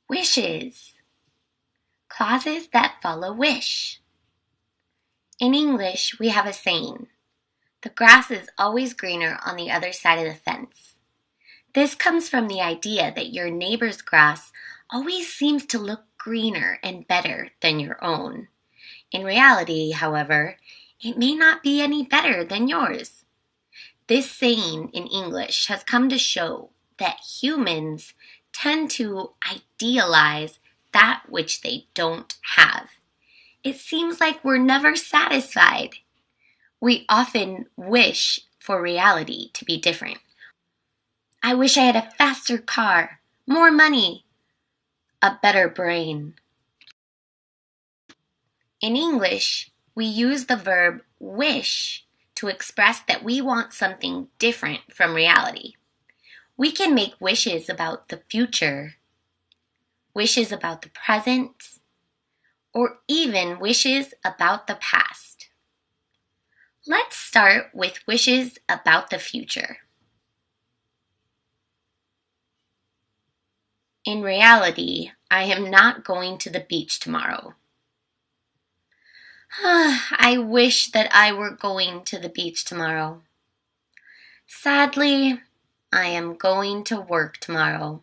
Wishes. Clauses that follow wish. In English, we have a saying, "The grass is always greener on the other side of the fence." This comes from the idea that your neighbor's grass always seems to look greener and better than your own. In reality, however, it may not be any better than yours. This saying in English has come to show that humans tend to idealize that which they don't have. It seems like we're never satisfied. We often wish for reality to be different. I wish I had a faster car, more money, a better brain. In English, we use the verb wish to express that we want something different from reality. We can make wishes about the future, wishes about the present, or even wishes about the past. Let's start with wishes about the future. In reality, I am not going to the beach tomorrow. I wish that I were going to the beach tomorrow. Sadly, I am going to work tomorrow.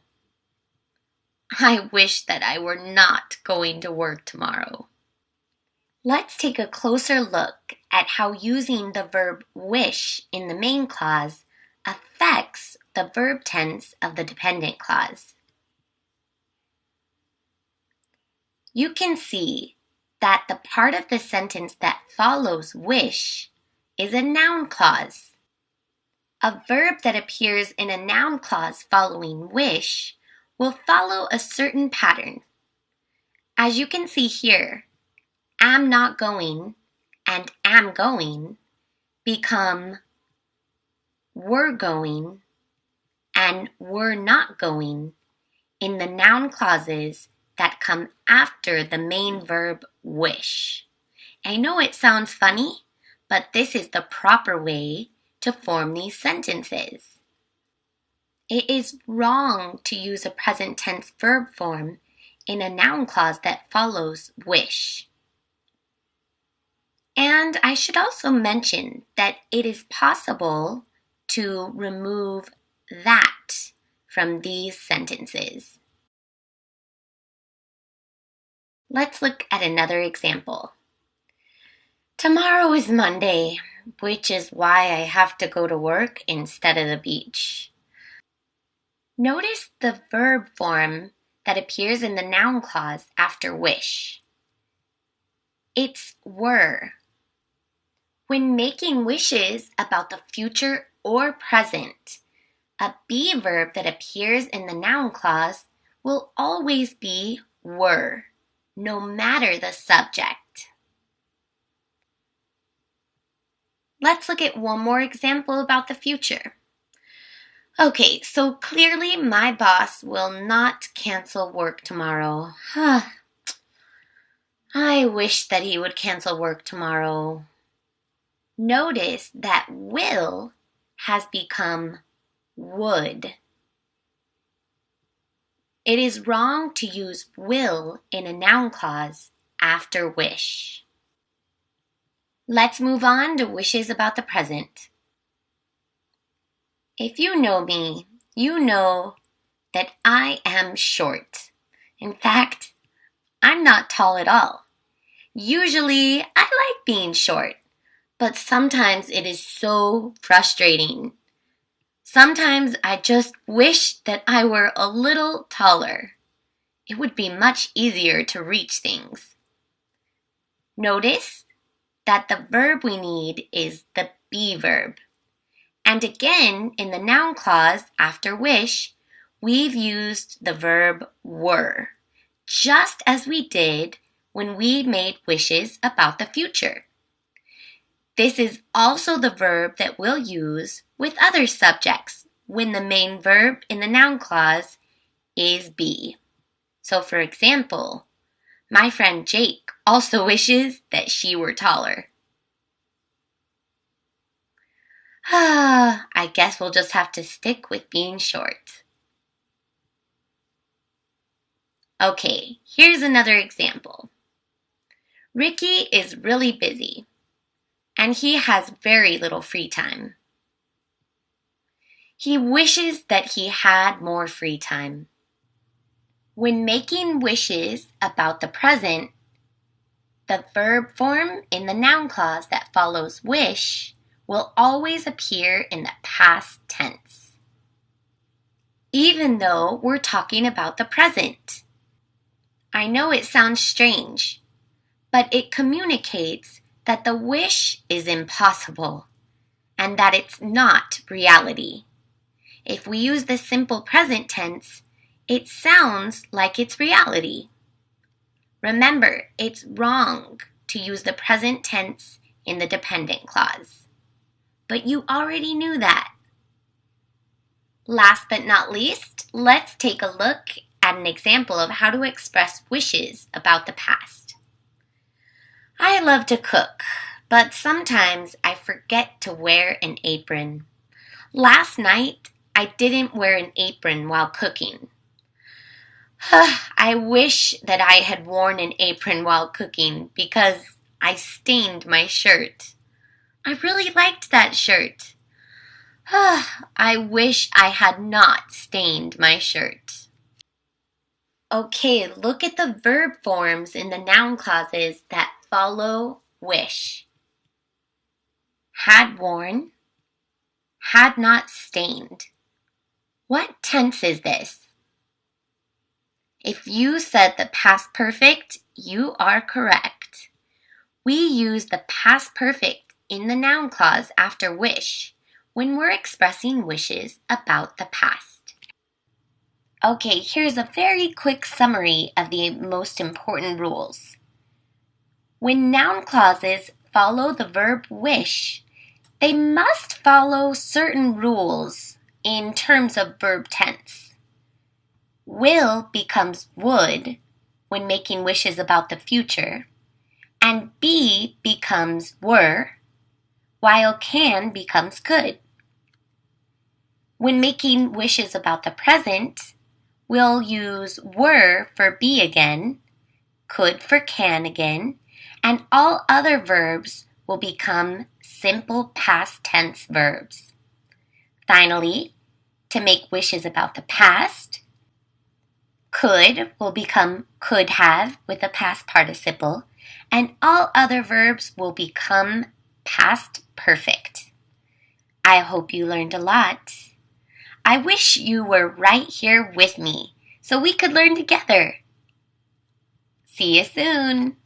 I wish that I were not going to work tomorrow. Let's take a closer look at how using the verb wish in the main clause affects the verb tense of the dependent clause. You can see that the part of the sentence that follows wish is a noun clause. A verb that appears in a noun clause following wish will follow a certain pattern. As you can see here, am not going and am going become were going and were not going in the noun clauses that come after the main verb wish. I know it sounds funny, but this is the proper way to form these sentences. It is wrong to use a present tense verb form in a noun clause that follows wish. And I should also mention that it is possible to remove that from these sentences. Let's look at another example. Tomorrow is Monday, which is why I have to go to work instead of the beach. Notice the verb form that appears in the noun clause after wish. It's were. When making wishes about the future or present, a be verb that appears in the noun clause will always be were, no matter the subject. Let's look at one more example about the future. Okay, so clearly my boss will not cancel work tomorrow. I wish that he would cancel work tomorrow. Notice that will has become would. It is wrong to use will in a noun clause after wish. Let's move on to wishes about the present. If you know me, you know that I am short. In fact, I'm not tall at all. Usually, I like being short, but sometimes it is so frustrating. Sometimes I just wish that I were a little taller. It would be much easier to reach things. Notice that the verb we need is the be verb. And again, in the noun clause after wish, we've used the verb were, just as we did when we made wishes about the future. This is also the verb that we'll use with other subjects when the main verb in the noun clause is be. So for example, my friend Jake also wishes that she were taller. I guess we'll just have to stick with being short. Okay, here's another example. Ricky is really busy, and he has very little free time. He wishes that he had more free time. When making wishes about the present, the verb form in the noun clause that follows wish will always appear in the past tense, even though we're talking about the present. I know it sounds strange, but it communicates that the wish is impossible and that it's not reality. If we use the simple present tense, it sounds like it's reality. Remember, it's wrong to use the present tense in the dependent clause. But you already knew that. Last but not least, let's take a look at an example of how to express wishes about the past. I love to cook, but sometimes I forget to wear an apron. Last night, I didn't wear an apron while cooking. I wish that I had worn an apron while cooking because I stained my shirt. I really liked that shirt. I wish I had not stained my shirt. Okay, look at the verb forms in the noun clauses that follow wish. Had worn, had not stained. What tense is this? If you said the past perfect, you are correct. We use the past perfect in the noun clause after wish when we're expressing wishes about the past. Okay, here's a very quick summary of the most important rules. When noun clauses follow the verb wish, they must follow certain rules in terms of verb tense. Will becomes would when making wishes about the future, and be becomes were, while can becomes could. When making wishes about the present, we'll use were for be again, could for can again, and all other verbs will become simple past tense verbs. Finally, to make wishes about the past, could will become could have with a past participle, and all other verbs will become past perfect. I hope you learned a lot. I wish you were right here with me so we could learn together. See you soon.